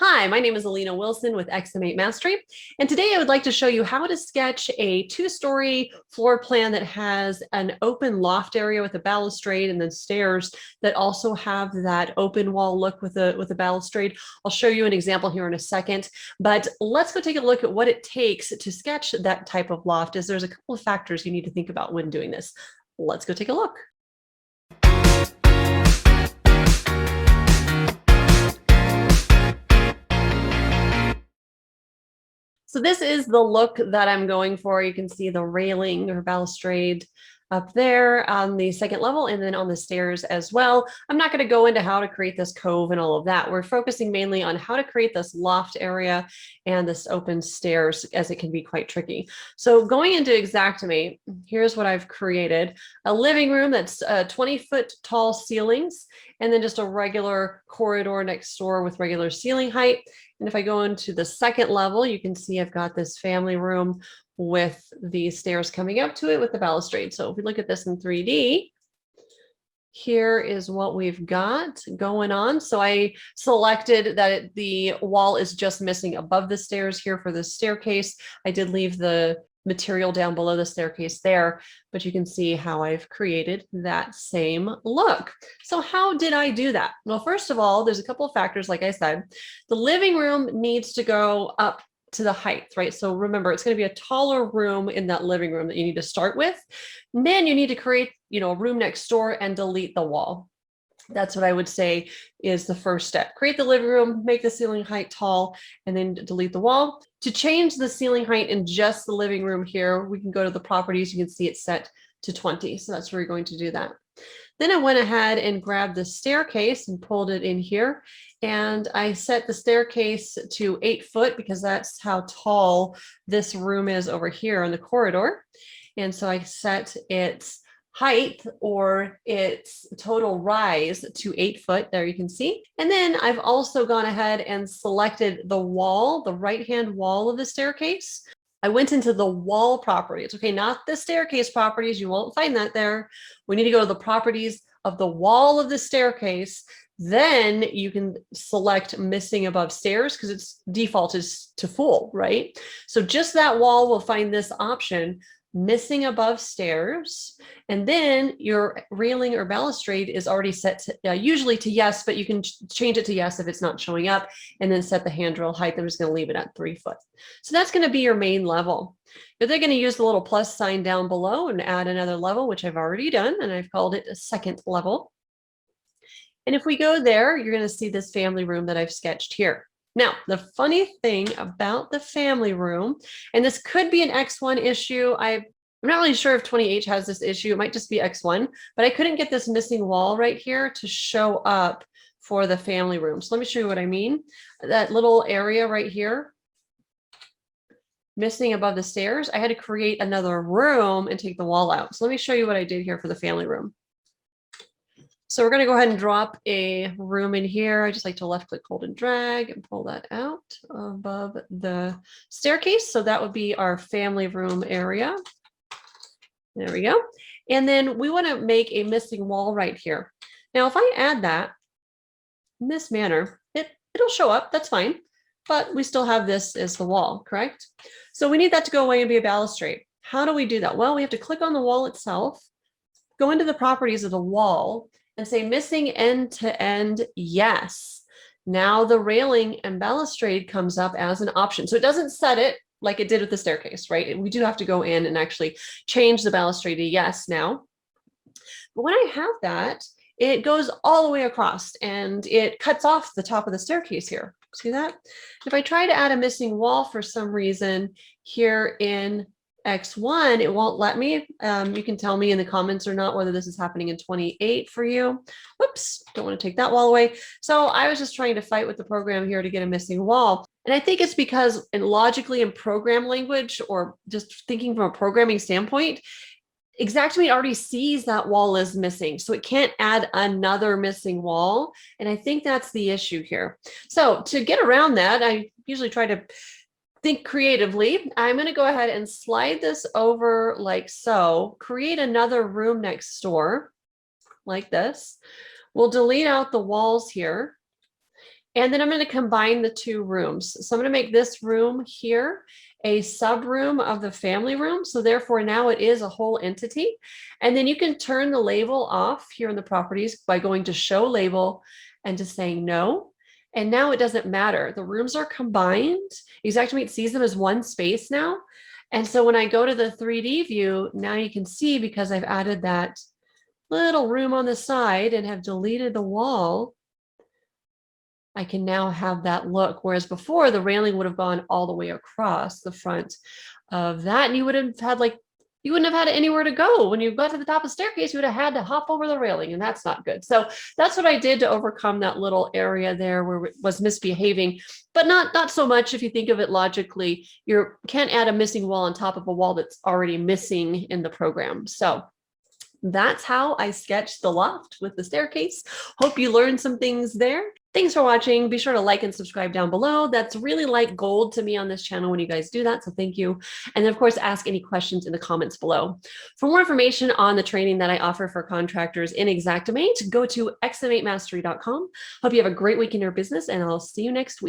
Hi, my name is Alina Wilson with XM8 Mastery, and today I would like to show you how to sketch a two-story floor plan that has an open loft area with a balustrade and then stairs that also have that open wall look with a balustrade. I'll show you an example here in a second, but let's go take a look at what it takes to sketch that type of loft, as there's a couple of factors you need to think about when doing this. Let's go take a look. So this is the look that I'm going for. You can see the railing or balustrade up there on the second level and then on the stairs as well. I'm not going to go into how to create this cove and all of that. We're focusing mainly on how to create this loft area and this open stairs, as it can be quite tricky. So going into Xactimate, here's what I've created. A living room that's 20-foot tall ceilings, and then just a regular corridor next door with regular ceiling height. And if I go into the second level, you can see I've got this family room with the stairs coming up to it with the balustrade. So if we look at this in 3D, here is what we've got going on. So I selected that the wall is just missing above the stairs here for the staircase. I did leave the material down below the staircase there, but you can see how I've created that same look. So how did I do that? Well, first of all, there's a couple of factors. Like I said, the living room needs to go up to the height, right? So remember, it's going to be a taller room in that living room that you need to start with. And then you need to create, a room next door and delete the wall. That's what I would say is the first step. Create the living room, make the ceiling height tall, and then delete the wall. To change the ceiling height in just the living room here, we can go to the properties. You can see it's set to 20. So that's where you're going to do that. Then I went ahead and grabbed the staircase and pulled it in here. And I set the staircase to 8 foot because that's how tall this room is over here in the corridor. And so I set its height or its total rise to 8 foot. There you can see. And then I've also gone ahead and selected the wall, the right-hand wall of the staircase. I went into the wall properties. Okay, not the staircase properties. You won't find that there. We need to go to the properties of the wall of the staircase. Then you can select missing above stairs because its default is to full, right? So just that wall will find this option, missing above stairs, and then your railing or balustrade is already set to, usually to yes, but you can change it to yes if it's not showing up, and then set the handrail height. I'm just going to leave it at 3 foot. So that's going to be your main level. But they're going to use the little plus sign down below and add another level, which I've already done, and I've called it a second level. And if we go there, you're going to see this family room that I've sketched here. Now, the funny thing about the family room, and this could be an X1 issue. I'm not really sure if 20H has this issue. It might just be X1, but I couldn't get this missing wall right here to show up for the family room. So let me show you what I mean. That little area right here, missing above the stairs, I had to create another room and take the wall out. So let me show you what I did here for the family room. So we're going to go ahead and drop a room in here. I just like to left click, hold and drag and pull that out above the staircase. So that would be our family room area. There we go. And then we want to make a missing wall right here. Now, if I add that in this manner, it'll show up. That's fine. But we still have this as the wall, correct? So we need that to go away and be a balustrade. How do we do that? Well, we have to click on the wall itself, go into the properties of the wall, and say missing end to end, yes. Now the railing and balustrade comes up as an option. So it doesn't set it like it did with the staircase, right? We do have to go in and actually change the balustrade to yes now. But when I have that, it goes all the way across and it cuts off the top of the staircase here. See that? If I try to add a missing wall for some reason here in X1, it won't let me. You can tell me in the comments or not whether this is happening in 28 for you. Whoops, don't want to take that wall away. So I was just trying to fight with the program here to get a missing wall. And I think it's because logically in program language, or just thinking from a programming standpoint, Xactimate already sees that wall is missing, so it can't add another missing wall. And I think that's the issue here. So to get around that, I usually try to think creatively. I'm going to go ahead and slide this over like so, create another room next door like this. We'll delete out the walls here. And then I'm going to combine the two rooms. So I'm going to make this room here a sub room of the family room. So therefore now it is a whole entity. And then you can turn the label off here in the properties by going to show label and just saying no. And now it doesn't matter. The rooms are combined. Xactimate sees them as one space now. And so when I go to the 3D view, now you can see, because I've added that little room on the side and have deleted the wall, I can now have that look. Whereas before, the railing would have gone all the way across the front of that. And you would have had you wouldn't have had anywhere to go. When you got to the top of the staircase, you would have had to hop over the railing, and that's not good. So that's what I did to overcome that little area there where it was misbehaving, but not so much if you think of it logically. You can't add a missing wall on top of a wall that's already missing in the program. So that's how I sketched the loft with the staircase. Hope you learned some things there. Thanks for watching. Be sure to like and subscribe down below. That's really like gold to me on this channel when you guys do that, so thank you. And then of course, ask any questions in the comments below. For more information on the training that I offer for contractors in Xactimate, go to XM8mastery.com. Hope you have a great week in your business, and I'll see you next week.